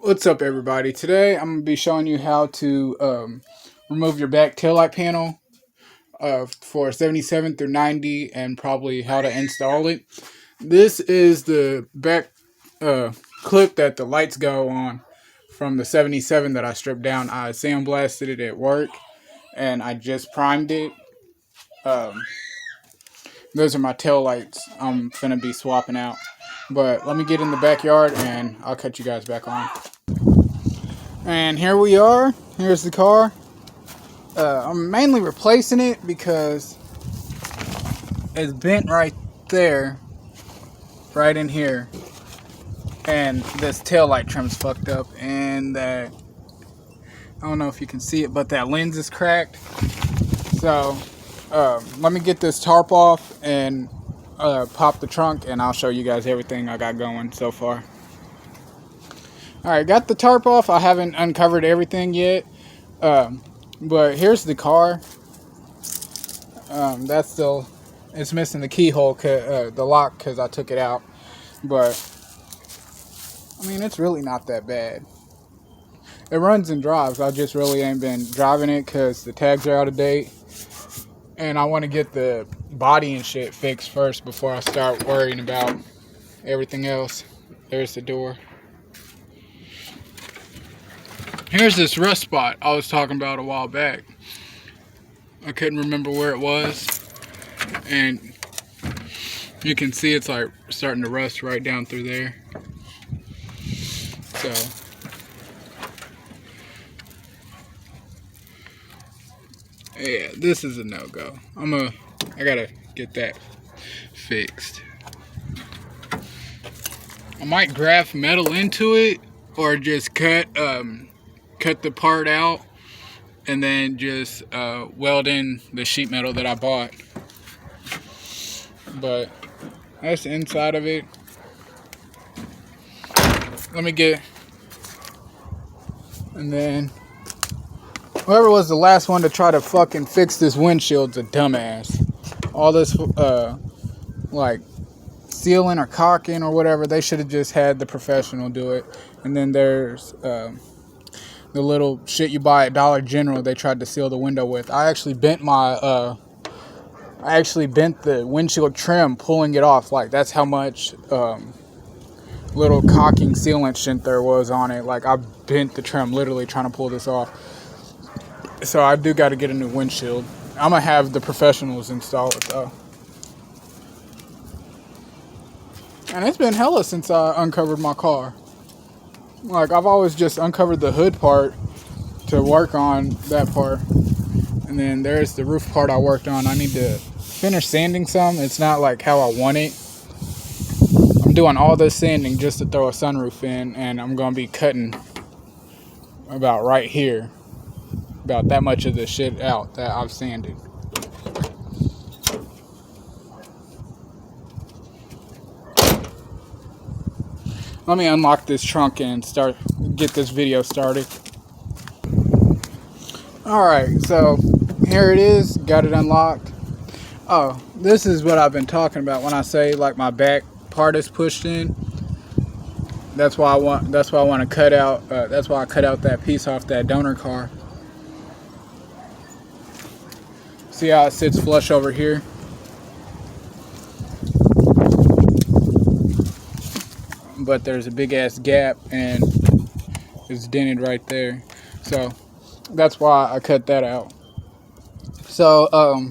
What's up, everybody? Today I'm going to be showing you how to remove your back taillight panel for 77 through 90 and probably how to install it. This is the back clip that the lights go on from the 77 that I stripped down. I sandblasted it at work and I just primed it. Those are my tail lights I'm going to be swapping out. But let me get in the backyard and I'll cut you guys back on. And here we are. Here's the car. I'm mainly replacing it because it's bent right there, right in here, and this tail light trim's fucked up, and that, I don't know if you can see it, but that lens is cracked. So let me get this tarp off and pop the trunk, and I'll show you guys everything I got going so far. Alright, got the tarp off. I haven't uncovered everything yet. But here's the car. That's still, it's missing the keyhole, the lock, because I took it out. But, I mean, it's really not that bad. It runs and drives. I just really ain't been driving it because the tags are out of date. And I want to get the body and shit fixed first before I start worrying about everything else. There's the door. Here's this rust spot I was talking about a while back. I couldn't remember where it was. And you can see it's like starting to rust right down through there. So yeah, this is a no-go. I gotta get that fixed. I might graft metal into it or just cut the part out and then just weld in the sheet metal that I bought. But that's the inside of it. Let me get, and then whoever was the last one to try to fucking fix this windshield's a dumbass. All this like sealing or caulking or whatever, they should have just had the professional do it. And then there's the little shit you buy at Dollar General they tried to seal the window with. I actually bent the windshield trim pulling it off. Like, that's how much little caulking sealant shit there was on it. Like, I bent the trim literally trying to pull this off. So I do got to get a new windshield. I'm gonna have the professionals install it though. And it's been hella since I uncovered my car. Like, I've always just uncovered the hood part to work on that part. And then there's the roof part I worked on. I need to finish sanding some. It's not like how I want it. I'm doing all this sanding just to throw a sunroof in. And I'm going to be cutting about right here. About that much of the shit out that I've sanded. Let me unlock this trunk and get this video started. Alright, so here it is. Got it unlocked. Oh, this is what I've been talking about when I say like my back part is pushed in. That's why I want to cut out. That's why I cut out that piece off that donor car. See how it sits flush over here? But there's a big ass gap and it's dented right there. So that's why I cut that out. So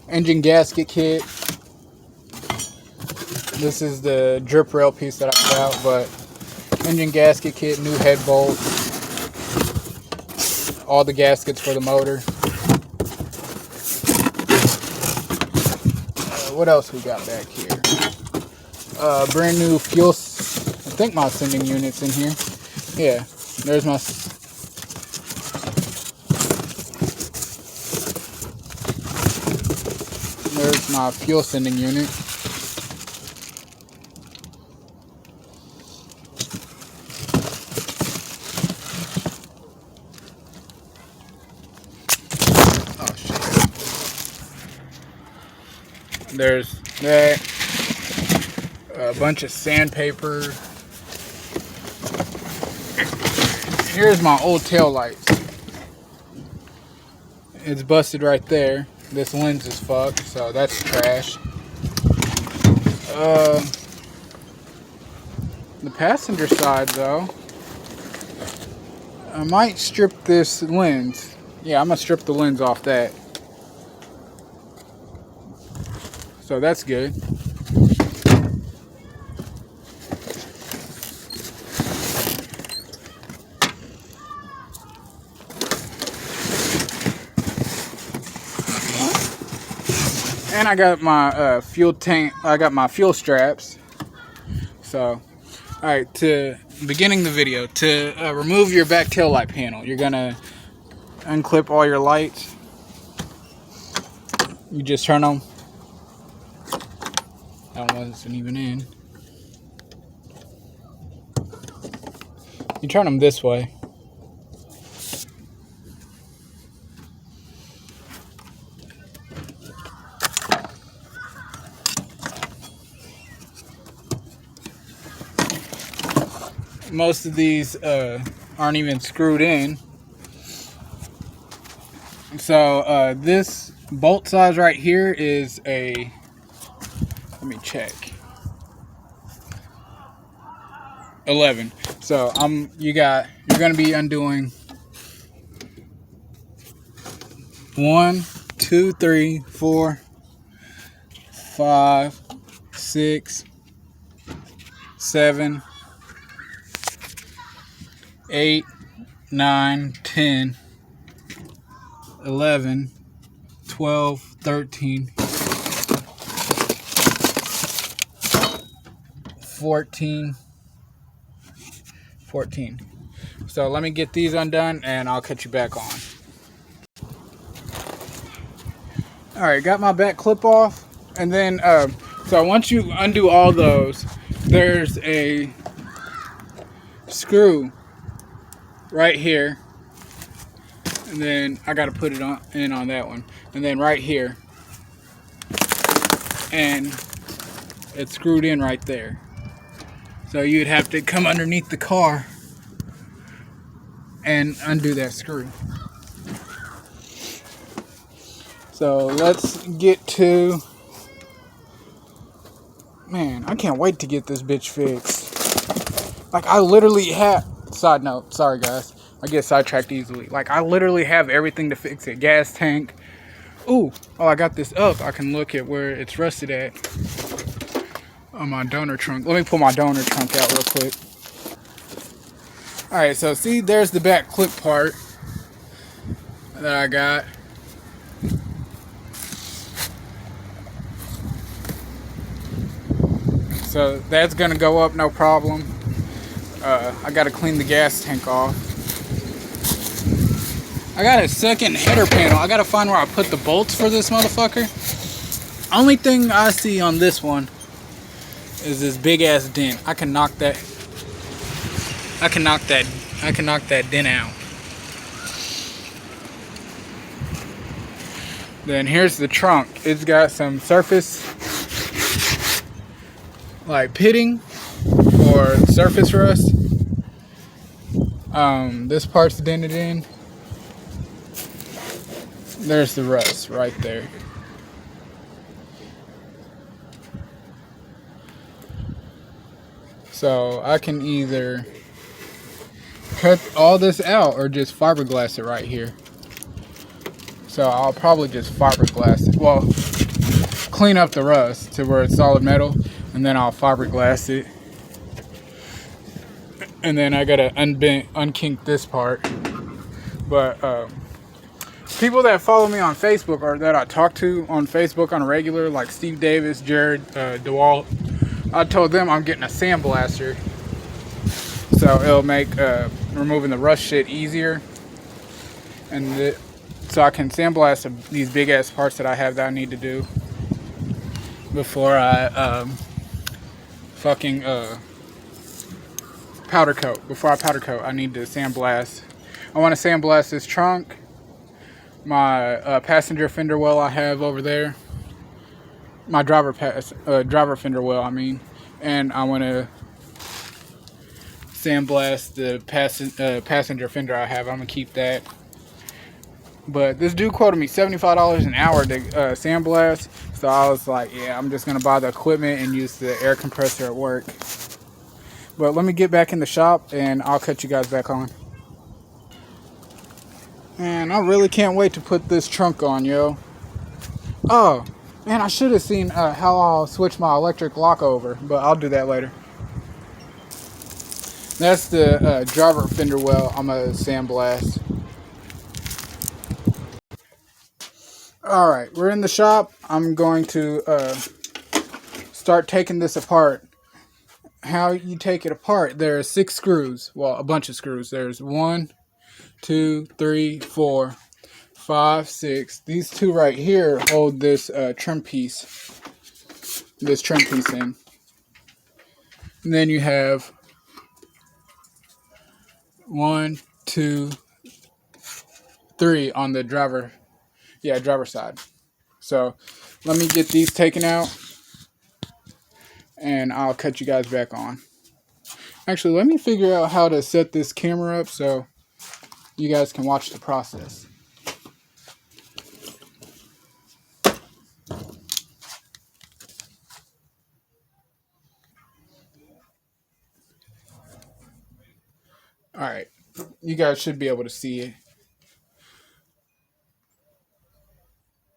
engine gasket kit. This is the drip rail piece that I cut out, but engine gasket kit, new head bolt, all the gaskets for the motor. What else we got back here? Brand new fuel, I think my sending unit's in here. Yeah, there's my fuel sending unit. Oh shit. There's that. A bunch of sandpaper, here's my old tail lights. It's busted right there. This lens is fucked, so that's trash. The passenger side, though, I might strip this lens. Yeah, I'm gonna strip the lens off that. So that's good. And I got my fuel tank. I got my fuel straps. So, all right. To beginning the video, to remove your back tail light panel, you're gonna unclip all your lights. You just turn them. That one wasn't even in. You turn them this way. Most of these aren't even screwed in. So this bolt size right here is a, let me check, 11. So you're gonna be undoing 1, 2, 3, 4, 5, 6, 7, 8, 9, 10, 11, 12, 13, 14. So let me get these undone and I'll cut you back on. Alright, got my back clip off. And then, so once you undo all those, there's a screw right here. And then I got to put it on that one. And then right here. And it's screwed in right there. So you'd have to come underneath the car and undo that screw. So let's get to, man, I can't wait to get this bitch fixed. Like I literally have, side note, sorry guys, I get sidetracked easily. Like I literally have everything to fix it. Gas tank. Ooh, oh, I got this up. I can look at where it's rusted at on my donor trunk. Let me pull my donor trunk out real quick. Alright, so see, there's the back clip part that I got. So that's gonna go up, no problem. I gotta clean the gas tank off. I got a second header panel. I gotta find where I put the bolts for this motherfucker. Only thing I see on this one is this big ass dent. I can knock that dent out. Then here's the trunk. It's got some surface like pitting or surface rust. This part's dented in. There's the rust right there. So I can either cut all this out or just fiberglass it right here. So I'll probably just fiberglass it. Well, clean up the rust to where it's solid metal, and then I'll fiberglass it. And then I gotta unkink this part. But people that follow me on Facebook or that I talk to on Facebook on a regular, like Steve Davis, Jared, DeWalt, I told them I'm getting a sandblaster, so it'll make removing the rust shit easier, and so I can sandblast these big ass parts that I have that I need to do before I powder coat. Before I powder coat, I need to sandblast. I want to sandblast this trunk, my passenger fender well I have over there. My driver fender well, I mean, and I want to sandblast the passenger fender I have. I'm gonna keep that. But this dude quoted me $75 an hour to sandblast, so I was like, yeah, I'm just gonna buy the equipment and use the air compressor at work. But let me get back in the shop and I'll cut you guys back on. Man, I really can't wait to put this trunk on, yo. Oh, man, I should have seen how I'll switch my electric lock over, but I'll do that later. That's the driver fender well I'm going to sandblast. Alright, we're in the shop. I'm going to start taking this apart. How you take it apart, there are 6 screws. Well, a bunch of screws. There's 1, 2, 3, 4, 5, 6. These 2 right here hold this trim piece. This trim piece in. And then you have 1, 2, 3 on the driver side. So let me get these taken out and I'll cut you guys back on. Actually, let me figure out how to set this camera up so you guys can watch the process. Alright, you guys should be able to see it.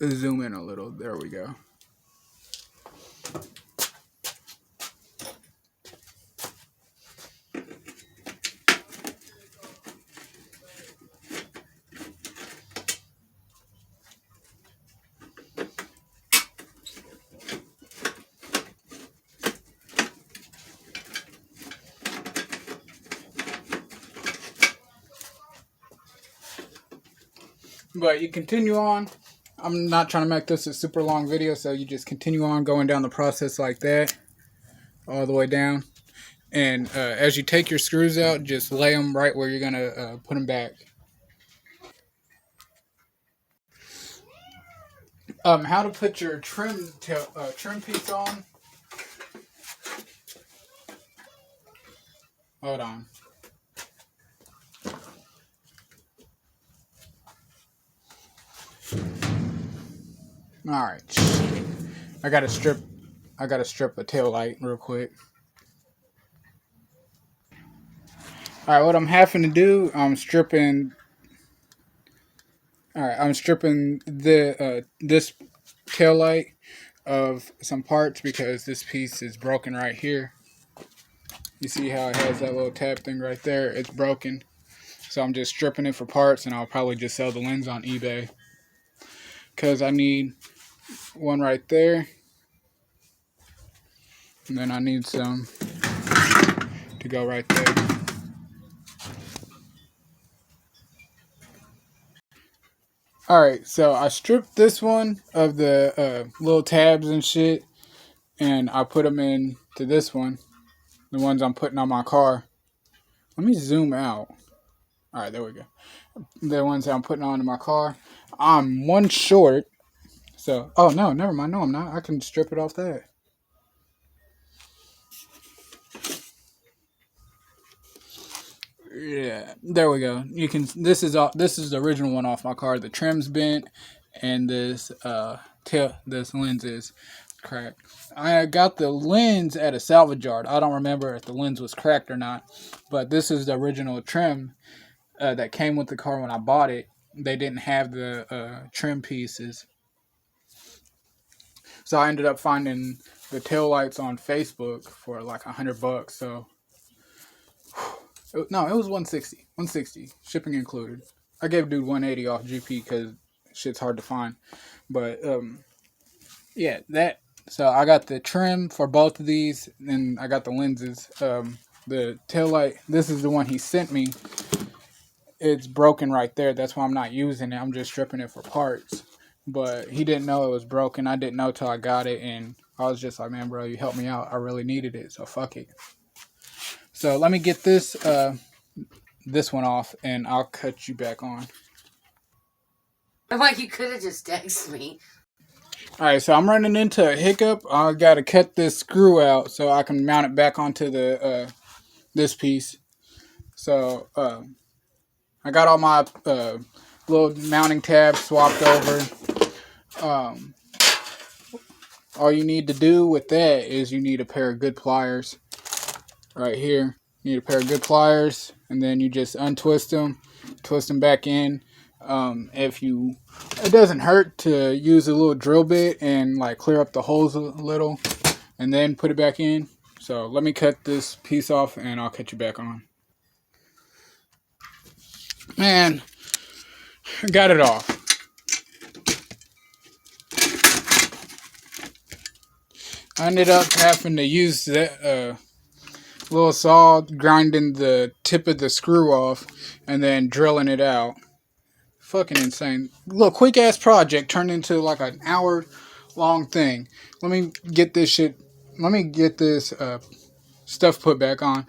Let's zoom in a little. There we go. But you continue on. I'm not trying to make this a super long video, so you just continue on going down the process like that, all the way down. And as you take your screws out, just lay them right where you're going to put them back. How to put your trim piece on. Hold on. Alright. I gotta strip a tail light real quick. Alright, what I'm having to do, I'm stripping the this tail light of some parts because this piece is broken right here. You see how it has that little tab thing right there? It's broken. So I'm just stripping it for parts and I'll probably just sell the lens on eBay. Because I need one right there. And then I need some to go right there. Alright, so I stripped this one of the little tabs and shit. And I put them into this one. The ones I'm putting on my car. Let me zoom out. Alright, there we go. The ones that I'm putting onto my car. I'm one short. So, oh no, never mind. No, I'm not. I can strip it off that. Yeah, there we go. You can. This is the original one off my car. The trim's bent, and this lens is cracked. I got the lens at a salvage yard. I don't remember if the lens was cracked or not, but this is the original trim that came with the car when I bought it. They didn't have the trim pieces. So I ended up finding the tail lights on Facebook for like $100. So no, it was 160. 160, shipping included. I gave dude 180 off GP because shit's hard to find. But yeah, that. So I got the trim for both of these, and I got the lenses. The tail light. This is the one he sent me. It's broken right there. That's why I'm not using it. I'm just stripping it for parts. But he didn't know it was broken. I didn't know till I got it, and I was just like, man, bro, you helped me out. I really needed it, so fuck it. So let me get this one off, and I'll cut you back on. I'm like, you could have just texted me. Alright, so I'm running into a hiccup. I gotta cut this screw out so I can mount it back onto the this piece. So I got all my little mounting tabs swapped over. All you need to do with that is you need a pair of good pliers right here. You need a pair of good pliers, and then you just untwist them, twist them back in. It doesn't hurt to use a little drill bit and like clear up the holes a little, and then put it back in. So let me cut this piece off, and I'll cut you back on. Man, I got it off. I ended up having to use that little saw, grinding the tip of the screw off, and then drilling it out. Fucking insane. Look, quick ass project turned into like an hour long thing. Let me get this stuff put back on.